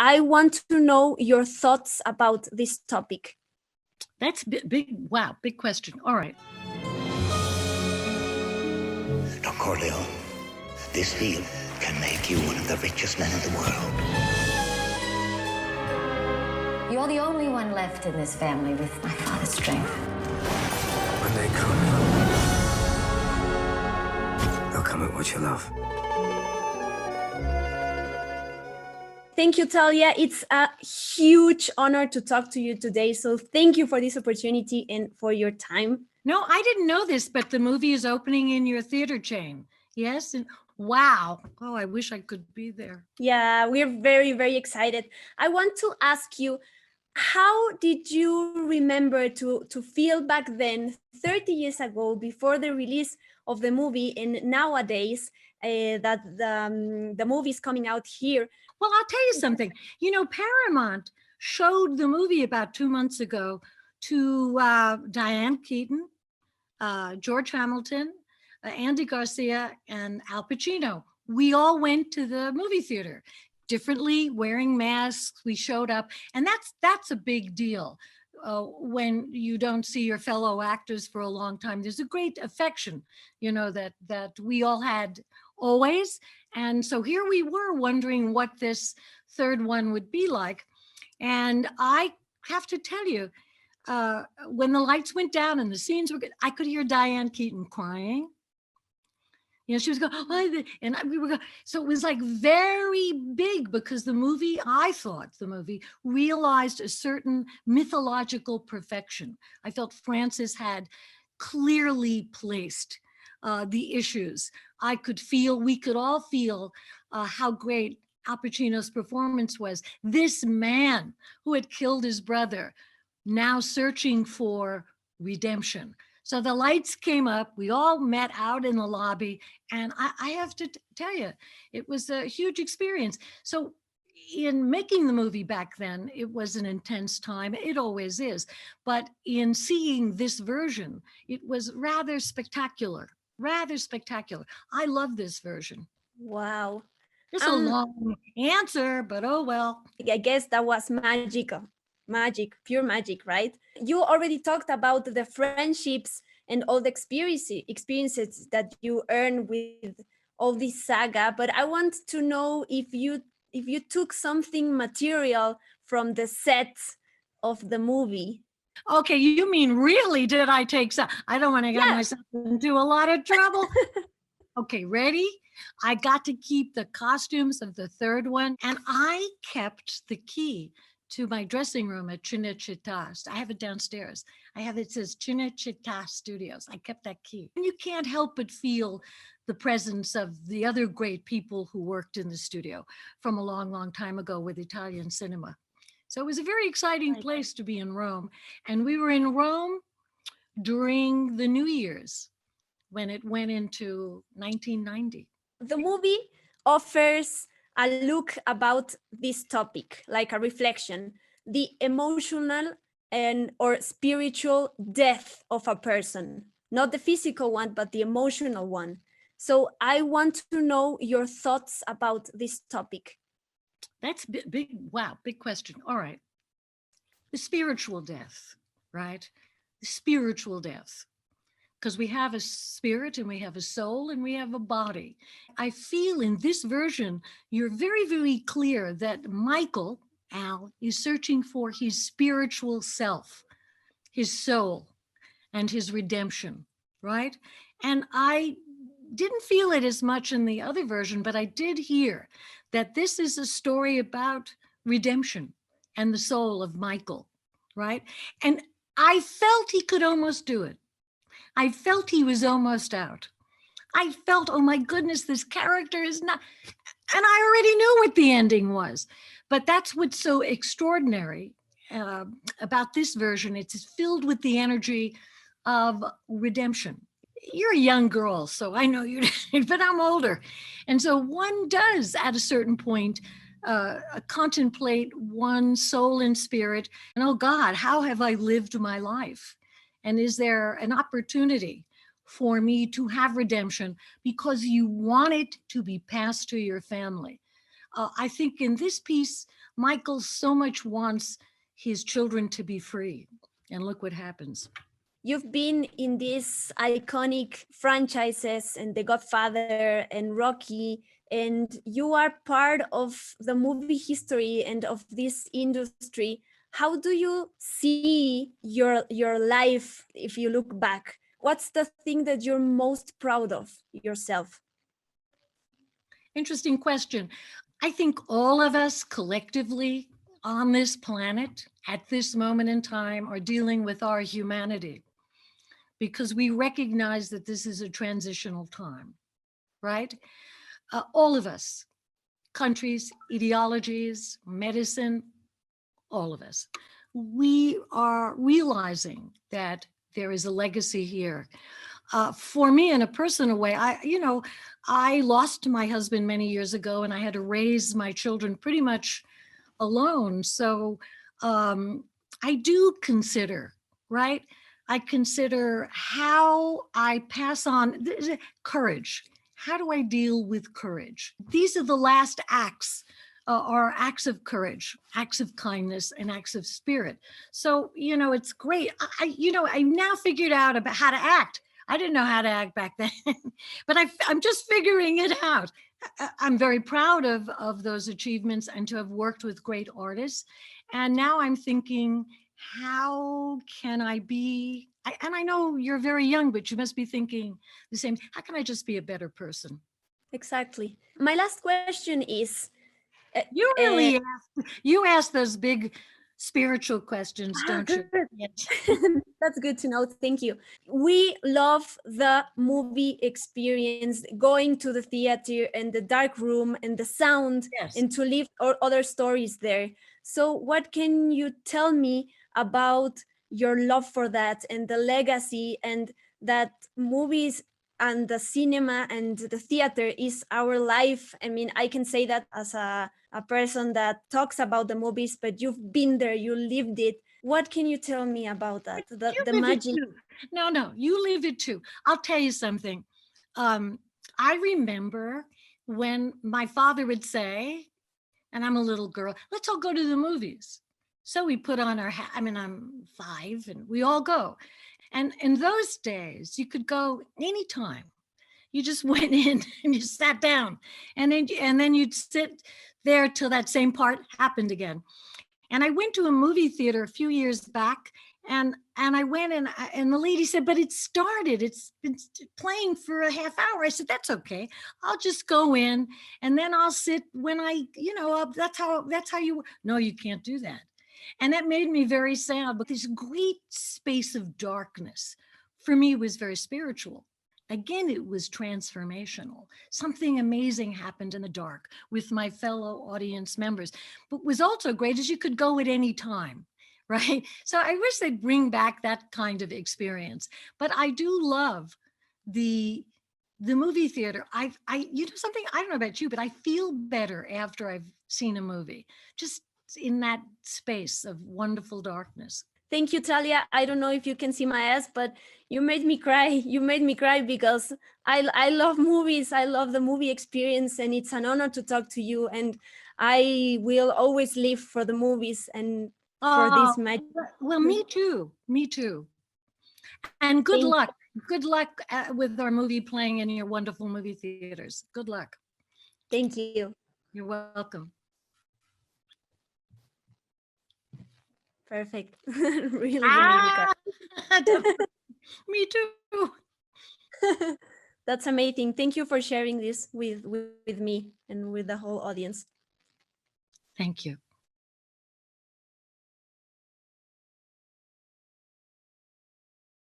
I want to know your thoughts about this topic. That's big. Wow, big question. All right. Don Corleone, this deal can make you one of the richest men in the world. You're the only one left in this family with my father's strength. When they come, they'll come at what you love. Thank you, Talia. It's a huge honor to talk to you today. So thank you for this opportunity and for your time. No, I didn't know this, but the movie is opening in your theater chain. Yes? And wow. Oh, I wish I could be there. Yeah, we're very, very excited. I want to ask you, how did you remember to feel back then, 30 years ago, before the release of the movie, and nowadays that the movie is coming out here? Well, I'll tell you something. You know, Paramount showed the movie about 2 months ago to Diane Keaton, George Hamilton, Andy Garcia, and Al Pacino. We all went to the movie theater differently, wearing masks. We showed up, and that's a big deal. When you don't see your fellow actors for a long time, there's a great affection, you know, that we all had always. And so here we were wondering what this third one would be like. And I have to tell you, when the lights went down and the scenes were good, I could hear Diane Keaton crying. You know, she was going, oh, and we were going. So it was like very big, because the movie, I thought the movie realized a certain mythological perfection. I felt Francis had clearly placed the issues. I could feel, we could all feel how great Al Pacino's performance was. This man who had killed his brother, now searching for redemption. So the lights came up, we all met out in the lobby, and I have to tell you, it was a huge experience. So in making the movie back then, it was an intense time. It always is. But in seeing this version, it was rather spectacular, rather spectacular. I love this version. Wow. It's a long answer, but oh well. I guess that was magical. Magic, pure magic, right? You already talked about the friendships and all the experiences that you earn with all this saga, but I want to know if you took something material from the set of the movie. Okay, you mean really did I take some? I don't want to get myself into a lot of trouble. Okay, ready? I got to keep the costumes of the third one, and I kept the key to my dressing room at Cinecittà. I have it downstairs. It says Cinecittà Studios. I kept that key. And you can't help but feel the presence of the other great people who worked in the studio from a long, long time ago with Italian cinema. So it was a very exciting place to be in Rome. And we were in Rome during the New Year's when it went into 1990. The movie offers a look about this topic, like a reflection, the emotional or spiritual death of a person, not the physical one, but the emotional one. So I want to know your thoughts about this topic. That's big. Wow, big question. All right. The spiritual death, right? The spiritual death. Because we have a spirit and we have a soul and we have a body. I feel in this version, you're very, very clear that Michael, Al, is searching for his spiritual self, his soul, and his redemption, right? And I didn't feel it as much in the other version, but I did hear that this is a story about redemption and the soul of Michael, right? And I felt he could almost do it. I felt he was almost out. I felt, oh my goodness, this character is not, and I already knew what the ending was. But that's what's so extraordinary about this version. It's filled with the energy of redemption. You're a young girl, so I know you, but I'm older. And so one does at a certain point contemplate one's soul and spirit. And oh God, how have I lived my life? And is there an opportunity for me to have redemption because you want it to be passed to your family? I think in this piece, Michael so much wants his children to be free. And look what happens. You've been in these iconic franchises and The Godfather and Rocky, and you are part of the movie history and of this industry. How do you see your life if you look back? What's the thing that you're most proud of yourself? Interesting question. I think all of us collectively on this planet at this moment in time are dealing with our humanity, because we recognize that this is a transitional time, right? All of us, countries, ideologies, medicine, all of us, we are realizing that there is a legacy here. For me, in a personal way, I lost my husband many years ago, and I had to raise my children pretty much alone. So I do consider, right? I consider how I pass on courage. How do I deal with courage? These are the last acts, are acts of courage, acts of kindness, and acts of spirit. So, it's great. I now figured out about how to act. I didn't know how to act back then, but I'm just figuring it out. I'm very proud of those achievements and to have worked with great artists. And now I'm thinking, how can I be, and I know you're very young, but you must be thinking the same, how can I just be a better person? Exactly. My last question is, You ask those big spiritual questions, don't you? That's good to know. Thank you. We love the movie experience, going to the theater and the dark room and the sound, Yes. and to live other stories there. So what can you tell me about your love for that and the legacy, and that movies and the cinema and the theater is our life? I mean, I can say that as a person that talks about the movies, but you've been there, you lived it. What can you tell me about that? The magic. No, you live it too. I'll tell you something. I remember when my father would say, and I'm a little girl, let's all go to the movies. So we put on our hat. I mean, I'm 5 and we all go. And in those days, you could go anytime. You just went in and you sat down, and then you'd sit there till that same part happened again. And I went to a movie theater a few years back, and I went and the lady said, but it started, it's been playing for a half hour. I said, that's okay. I'll just go in and then I'll sit when that's how you, no, you can't do that. And that made me very sad, but this great space of darkness for me was very spiritual. Again, it was transformational. Something amazing happened in the dark with my fellow audience members. But was also great is you could go at any time, right? So I wish they'd bring back that kind of experience. But I do love the movie theater. Something, I don't know about you, but I feel better after I've seen a movie, just in that space of wonderful darkness. Thank you, Talia. I don't know if you can see my ass, but you made me cry. You made me cry because I love movies. I love the movie experience, and it's an honor to talk to you. And I will always live for the movies and for this magic. Well, me too. Me too. And good luck. Good luck with our movie playing in your wonderful movie theaters. Good luck. Thank you. You're welcome. Perfect. Really, you made me cry. Me too. That's amazing. Thank you for sharing this with me and with the whole audience. Thank you.